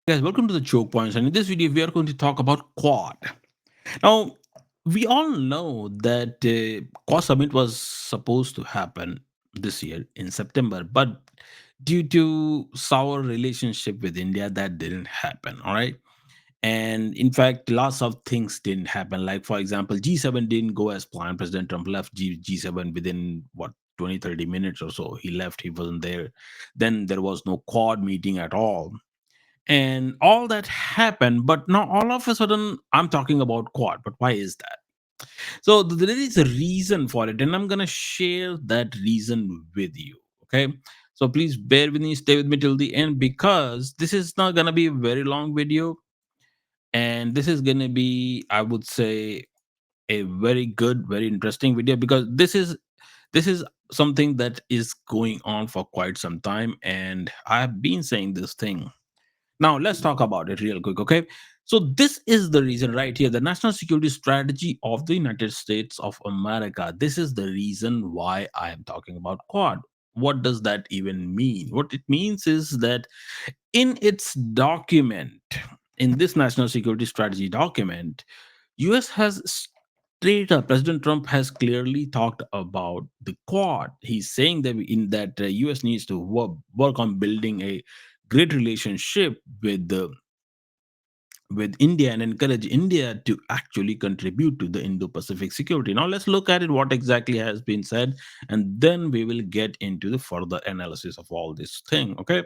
Guys, welcome to the choke points. And in this video, we are going to talk about Quad. Now, we all know that Quad Summit was supposed to happen this year in September, but due to sour relationship with India, that didn't happen. All right. And in fact, lots of things didn't happen. Like, for example, G7 didn't go as planned. President Trump left G7 within what 20, 30 minutes or so. He left, he wasn't there. Then there was no Quad meeting at all, and all that happened. But now all of a sudden I'm talking about Quad. But why is that? So there is a reason for it, and I'm gonna share that reason with you. Okay, so please bear with me, stay with me till the end, because this is not gonna be a very long video, and this is gonna be, I would say, a very good, very interesting video, because this is something that is going on for quite some time, and I've been saying this thing. Now, let's talk about it real quick, okay? So, this is the reason right here, the national security strategy of the United States of America. This is the reason why I am talking about Quad. What does that even mean? What it means is that in its document, in this national security strategy document, US has straight up, President Trump has clearly talked about the Quad. He's saying that in that US needs to work on building a great relationship with India and encourage India to actually contribute to the Indo-Pacific security. Now let's look at it, what exactly has been said, and then we will get into the further analysis of all this thing. Okay.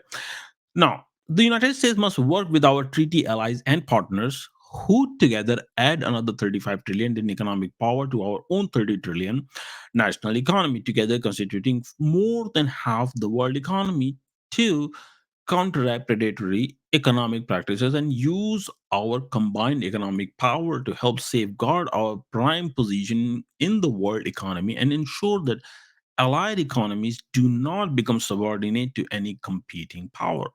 Now, the United States must work with our treaty allies and partners who together add another 35 trillion in economic power to our own 30 trillion national economy, together constituting more than half the world economy, to counteract predatory economic practices and use our combined economic power to help safeguard our prime position in the world economy and ensure that allied economies do not become subordinate to any competing power.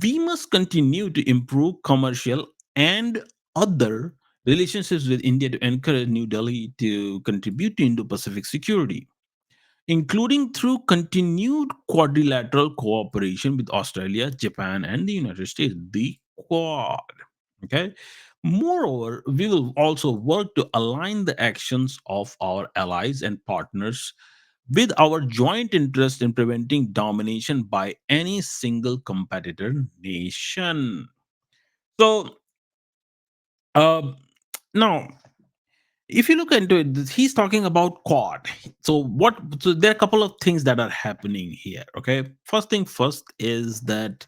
We must continue to improve commercial and other relationships with India to encourage New Delhi to contribute to Indo Pacific security, including through continued quadrilateral cooperation with Australia, Japan, and the United States, the Quad. Okay. Moreover, we will also work to align the actions of our allies and partners with our joint interest in preventing domination by any single competitor nation. So, uh, now, if you look into it, he's talking about Quad. So, what? So, there are a couple of things that are happening here. Okay, first thing first is that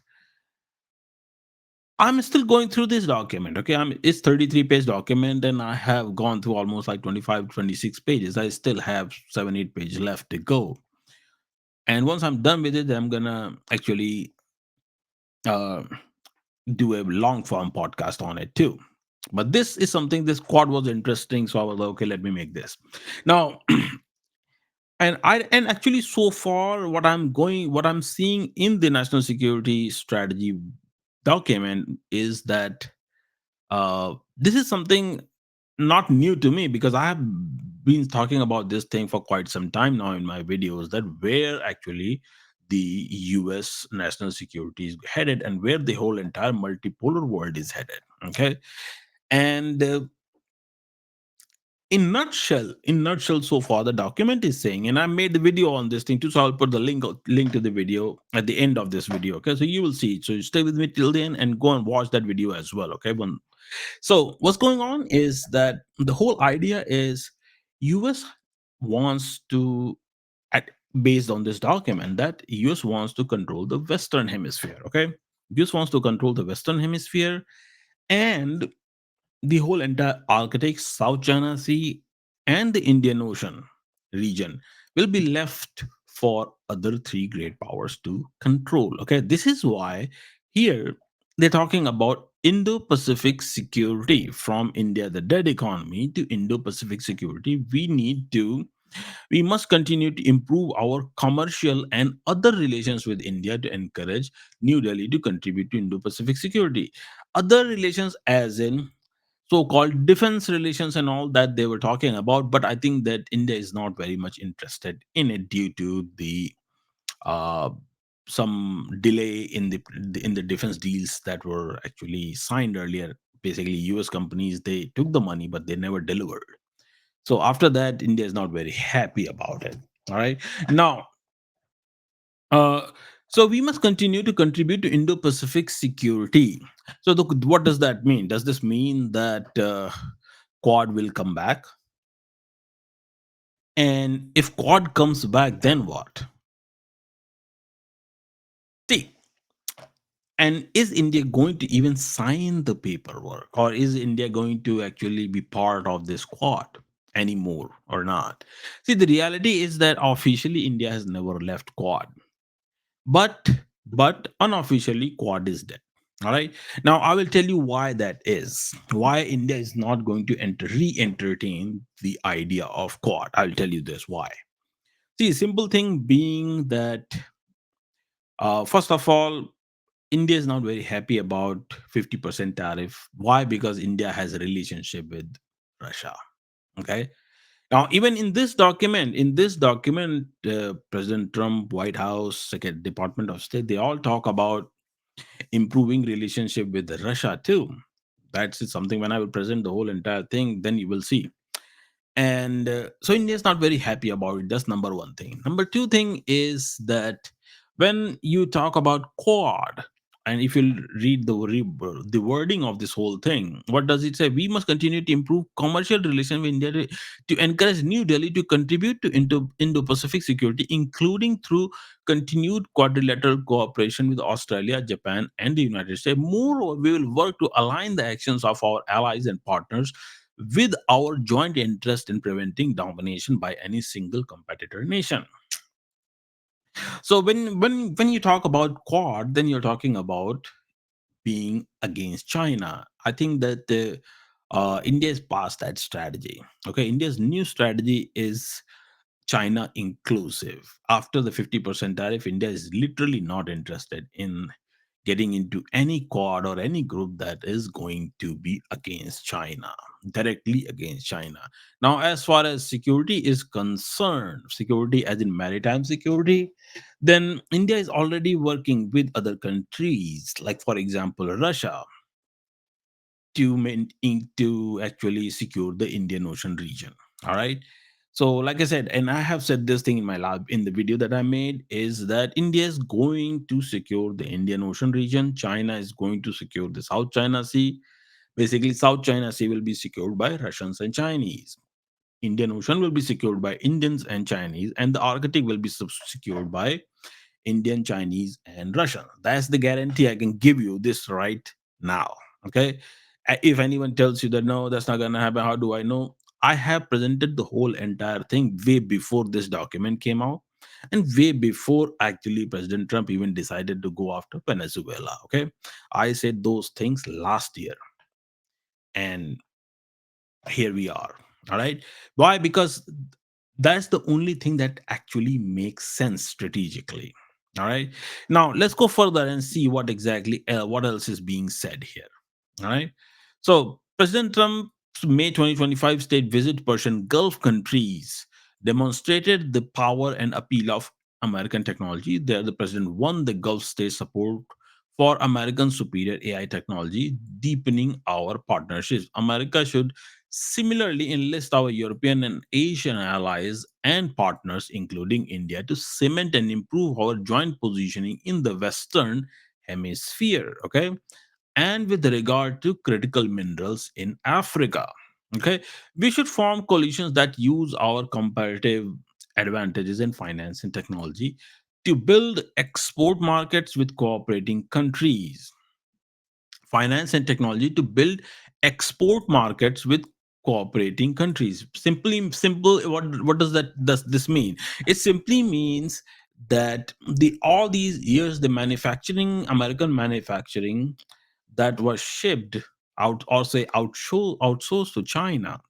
I'm still going through this document. Okay, it's 33-page document, and I have gone through almost like 25, 26 pages. I still have 7, 8 pages left to go. And once I'm done with it, I'm gonna actually uh, do a long form podcast on it too. But this is something, this Quad was interesting, so I was like, okay, let me make this. Now, and actually so far what I'm seeing in the national security strategy document is that this is something not new to me, because I have been talking about this thing for quite some time now in my videos, that where actually the US national security is headed and where the whole entire multipolar world is headed. Okay. And in nutshell, so far the document is saying, and I made the video on this thing too, so I'll put the link to the video at the end of this video. Okay, so you will see it. So you stay with me till the end and go and watch that video as well. Okay, so what's going on is that the whole idea is US wants to, at, based on this document, that US wants to control the Western Hemisphere. Okay, US wants to control the Western Hemisphere, and the whole entire Arctic, South China Sea, and the Indian Ocean region will be left for other three great powers to control. Okay, this is why here they're talking about Indo Pacific security, from India, the dead economy, to Indo Pacific security. We must continue to improve our commercial and other relations with India to encourage New Delhi to contribute to Indo Pacific security. Other relations, as in so-called defense relations and all that they were talking about, but I think that India is not very much interested in it due to the uh, some delay in the defense deals that were actually signed earlier. Basically, US companies, they took the money but they never delivered. So after that, India is not very happy about it. All right. Now, uh, so we must continue to contribute to Indo-Pacific security. So what does that mean? Does this mean that Quad will come back? And if Quad comes back, then what? See, and is India going to even sign the paperwork, or is India going to actually be part of this Quad anymore or not? See, the reality is that officially India has never left Quad, but unofficially Quad is dead. All right. Now I will tell you why that is. Why India is not going to re-entertain the idea of Quad. I'll tell you this why. See, simple thing being that first of all, India is not very happy about 50% tariff. Why? Because India has a relationship with Russia. Okay. Now, even in this document, President Trump, White House, Second Department of State, they all talk about improving relationship with Russia too. That's something when I will present the whole entire thing, then you will see. And so India is not very happy about it. That's number one thing. Number two thing is that when you talk about Quad, and if you read the wording of this whole thing, what does it say? We must continue to improve commercial relations with India to encourage New Delhi to contribute to Indo-Pacific security, including through continued quadrilateral cooperation with Australia, Japan, and the United States. Moreover, we will work to align the actions of our allies and partners with our joint interest in preventing domination by any single competitor nation. So when you talk about Quad, then you're talking about being against China. I think that India is past that strategy. Okay, India's new strategy is China inclusive. After the 50% tariff, India is literally not interested in getting into any quad or any group that is going to be against China, directly against China. Now, as far as security is concerned, security as in maritime security, then India is already working with other countries, like, for example, Russia, to actually secure the Indian Ocean region. All right. So, like I said, and I have said this thing in my lab in the video that I made, is that India is going to secure the Indian Ocean region. China is going to secure the South China Sea. Basically, South China Sea will be secured by Russians and Chinese. Indian Ocean will be secured by Indians and Chinese, and the Arctic will be secured by Indian, Chinese, and Russian. That's the guarantee I can give you this right now. Okay. If anyone tells you that no, that's not going to happen, how do I know? I have presented the whole entire thing way before this document came out, and way before actually President Trump even decided to go after Venezuela. Okay. I said those things last year, and here we are. All right. Why? Because that's the only thing that actually makes sense strategically. All right. Now let's go further and see what else is being said here. All right. So President Trump's May 2025 state visit Persian Gulf countries demonstrated the power and appeal of American technology. There, the president won the Gulf state support for American superior AI technology, deepening our partnerships. America should similarly enlist our European and Asian allies and partners, including India, to cement and improve our joint positioning in the Western Hemisphere. Okay, and with regard to critical minerals in Africa. Okay, we should form coalitions that use our comparative advantages in finance and technology to build export markets with cooperating countries. Finance and technology to build export markets with cooperating countries. Simple. What does this mean? It simply means that the all these years the manufacturing, American manufacturing, that was shipped out, or say outsourced to China.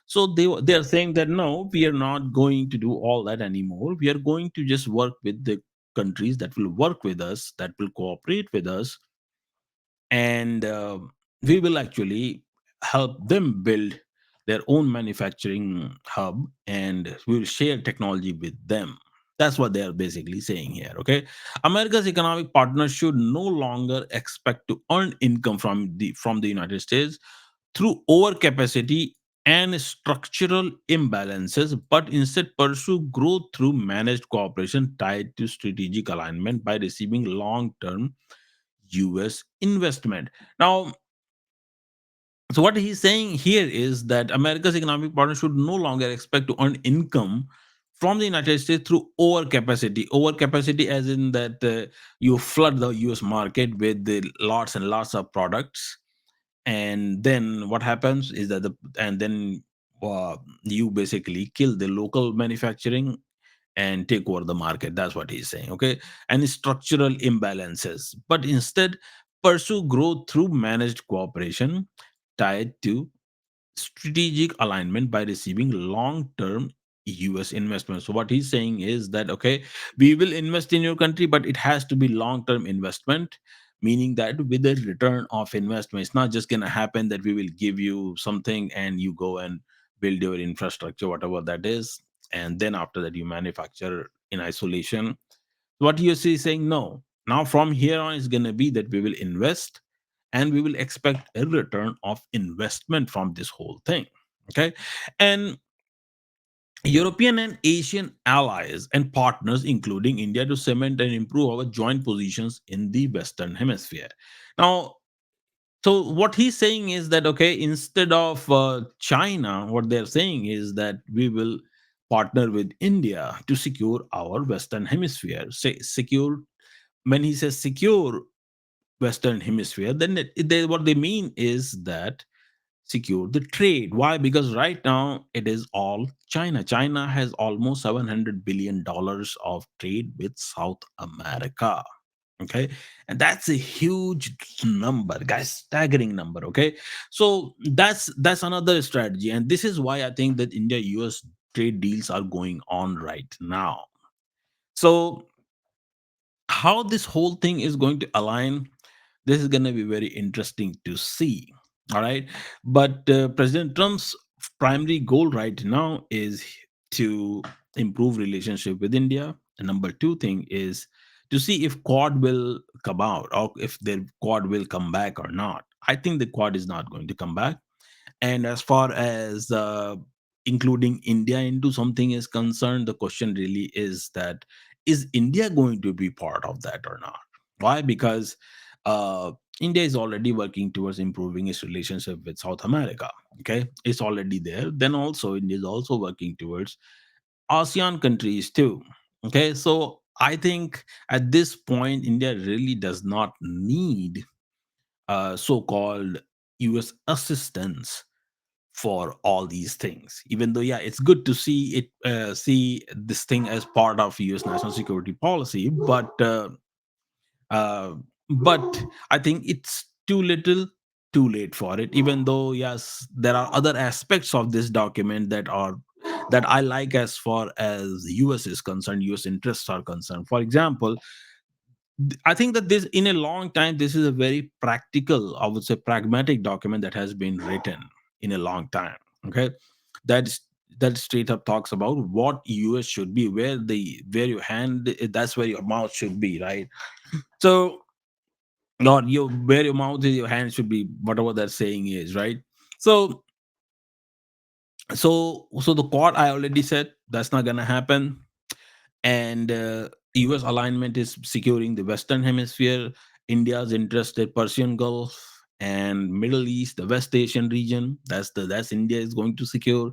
So they are saying that no, we are not going to do all that anymore. We are going to just work with the countries that will work with us, that will cooperate with us, and we will actually help them build their own manufacturing hub, and we will share technology with them. That's what they are basically saying here. Okay, America's economic partners should no longer expect to earn income from the United States through overcapacity and structural imbalances, but instead pursue growth through managed cooperation tied to strategic alignment by receiving long-term US investment. Now, so what he's saying here is that America's economic partner should no longer expect to earn income from the United States through overcapacity. Overcapacity, as in that you flood the US market with the lots and lots of products, and then what happens is that you basically kill the local manufacturing and take over the market. That's what he's saying. Okay, and structural imbalances, but instead pursue growth through managed cooperation tied to strategic alignment by receiving long term US investment. So what he's saying is that, okay, we will invest in your country, but it has to be long term investment, meaning that with a return of investment. It's not just going to happen that we will give you something and you go and build your infrastructure, whatever that is, and then after that you manufacture in isolation. What you see is saying, no, now from here on it's going to be that we will invest and we will expect a return of investment from this whole thing. Okay, and European and Asian allies and partners, including India, to cement and improve our joint positions in the Western Hemisphere. Now, so what he's saying is that, okay, instead of China, what they're saying is that we will partner with India to secure our Western Hemisphere. Say secure, when he says secure Western Hemisphere, then what they mean is that secure the trade. Why? Because right now it is all China. China has almost $700 billion of trade with South America. Okay, and that's a huge number, guys, staggering number. Okay, so that's another strategy, and this is why I think that India US trade deals are going on right now. So how this whole thing is going to align, this is going to be very interesting to see. All right, but President Trump's primary goal right now is to improve relationship with India. And number two thing is to see if Quad will come out, or if their Quad will come back or not. I think the Quad is not going to come back. And as far as including India into something is concerned, the question really is that, is India going to be part of that or not? Why? Because uh, India is already working towards improving its relationship with South America. Okay, it's already there. Then also India is also working towards ASEAN countries too. Okay, so I think at this point India really does not need so-called US assistance for all these things, even though, yeah, it's good to see see this thing as part of US national security policy, uh, but I think it's too little too late for it. Even though, yes, there are other aspects of this document that I like as far as US is concerned, US interests are concerned. For example, I think that this, in a long time, this is a very practical, I would say, pragmatic document that has been written in a long time. Okay, that's that straight up talks about what US should be, where your hand, that's where your mouth should be, right? So, not your where your mouth is, your hand should be, whatever that saying is, right? So, so the quad, I already said that's not gonna happen. And US alignment is securing the Western Hemisphere, India's interested Persian Gulf and Middle East, the West Asian region. That's India is going to secure,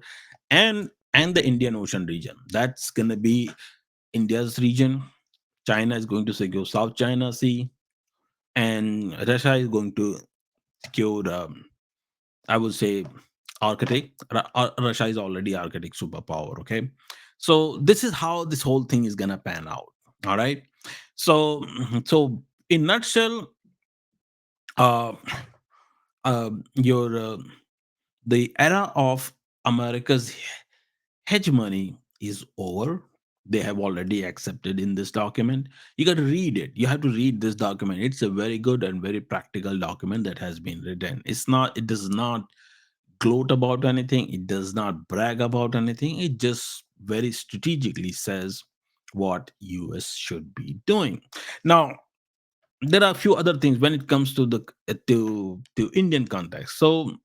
and the Indian Ocean region. That's gonna be India's region. China is going to secure South China Sea, and Russia is going to secure, I would say, Arctic. Russia is already Arctic superpower. Okay, so this is how this whole thing is gonna pan out. All right. So, so in nutshell, uh, your the era of America's hegemony is over. They have already accepted in this document. You got to read it. You have to read this document. It's a very good and very practical document that has been written. It's not. It does not gloat about anything. It does not brag about anything. It just very strategically says what US should be doing. Now, there are a few other things when it comes to the to Indian context. So,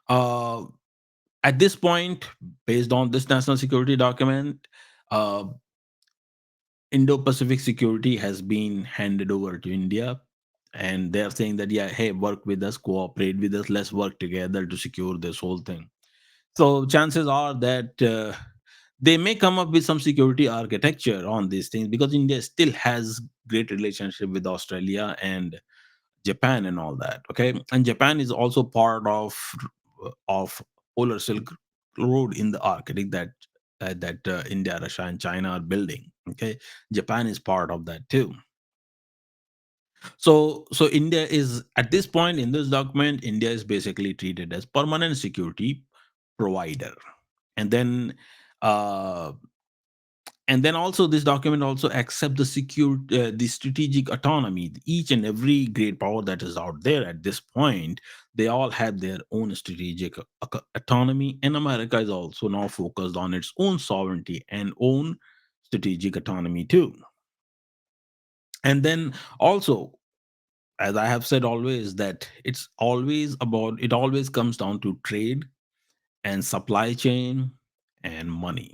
uh, at this point, based on this national security document, uh, Indo-Pacific security has been handed over to India, and they're saying that, yeah, hey, work with us, cooperate with us, let's work together to secure this whole thing. So chances are that they may come up with some security architecture on these things, because India still has great relationship with Australia and Japan and all that. Okay, and Japan is also part of Polar Silk Road in the Arctic that India, Russia, and China are building. Okay, Japan is part of that too. So India is, at this point in this document, India is basically treated as permanent security provider, and then. Uh, and then also this document also accept the strategic autonomy. Each and every great power that is out there at this point, they all have their own strategic autonomy, and America is also now focused on its own sovereignty and own strategic autonomy too. And then also, as I have said always, that it always comes down to trade and supply chain and money.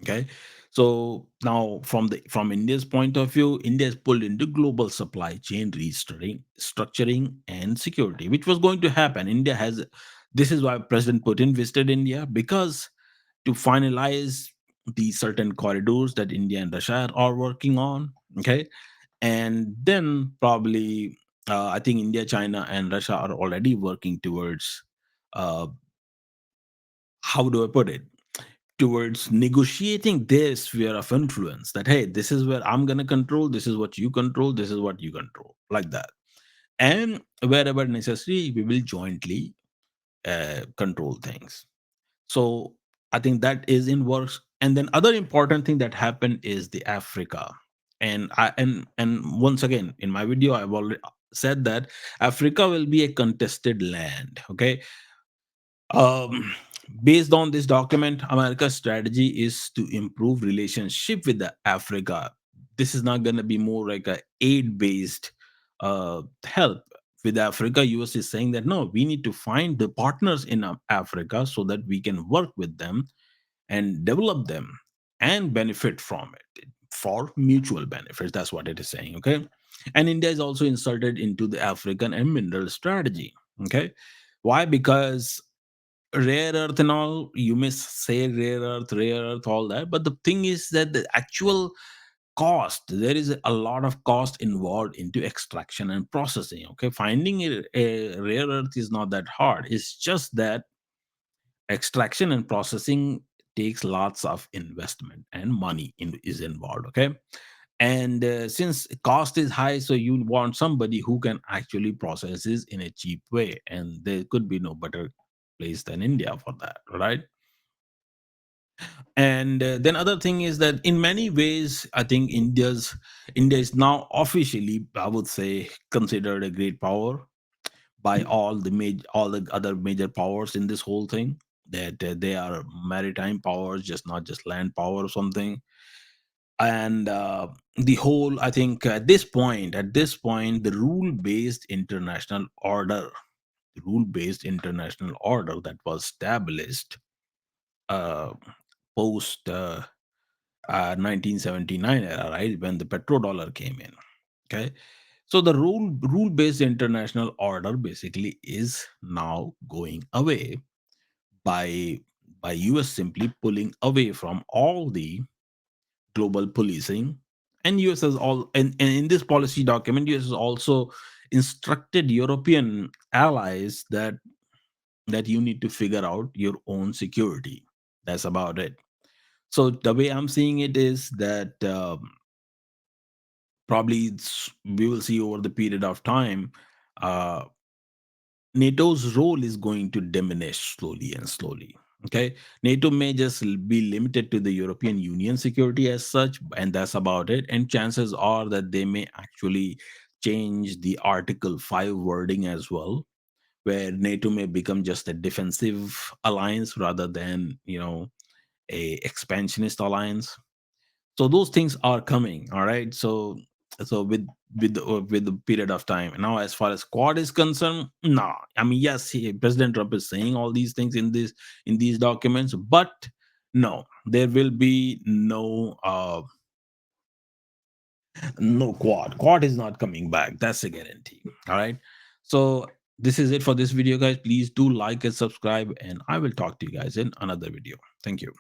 Okay, so now from India's point of view, India is pulled into global supply chain structuring and security, which was going to happen. India has, this is why President Putin visited India, because to finalize the certain corridors that India and Russia are working on. Okay, and then probably I think India, China, and Russia are already working towards, uh, how do I put it, towards negotiating their sphere of influence, that hey, this is where I'm going to control, this is what you control, this is what you control, like that. And wherever necessary, we will jointly control things. So I think that is in works. And then other important thing that happened is the Africa. And once again, in my video I've already said that Africa will be a contested land. Okay, um, based on this document, America's strategy is to improve relationship with the Africa. This is not going to be more like a aid based help with Africa. US is saying that no, we need to find the partners in Africa so that we can work with them and develop them and benefit from it for mutual benefits. That's what it is saying. Okay, and India is also inserted into the African and mineral strategy. Okay, why? Because rare earth and all, you may say rare earth, all that, but the thing is that the actual cost, there is a lot of cost involved into extraction and processing. Okay, finding a rare earth is not that hard. It's just that extraction and processing takes lots of investment and money is involved. Okay, and since cost is high, so you want somebody who can actually process this in a cheap way, and there could be no better place than India for that, right? And then other thing is that in many ways, I think India is now officially, I would say, considered a great power by all the other major powers in this whole thing, that they are maritime powers, just not just land power or something. And the whole, I think, at this point, the rule based international order that was established uh, post 1979 era, right, when the petrodollar came in. Okay, so the rule based international order basically is now going away by US simply pulling away from all the global policing. And US has and in this policy document, US has also instructed European allies that you need to figure out your own security. That's about it. So the way I'm seeing it is that probably we will see over the period of time, uh, NATO's role is going to diminish slowly and slowly. Okay, NATO may just be limited to the European Union security as such, and that's about it. And chances are that they may actually change the Article 5 wording as well, where NATO may become just a defensive alliance rather than, a expansionist alliance. So those things are coming. All right. So with the period of time now, as far as quad is concerned, no, I mean, yes, President Trump is saying all these things in these documents, but no, there will be no quad is not coming back. That's a guarantee. All right. So this is it for this video, guys. Please do like and subscribe, and I will talk to you guys in another video. Thank you.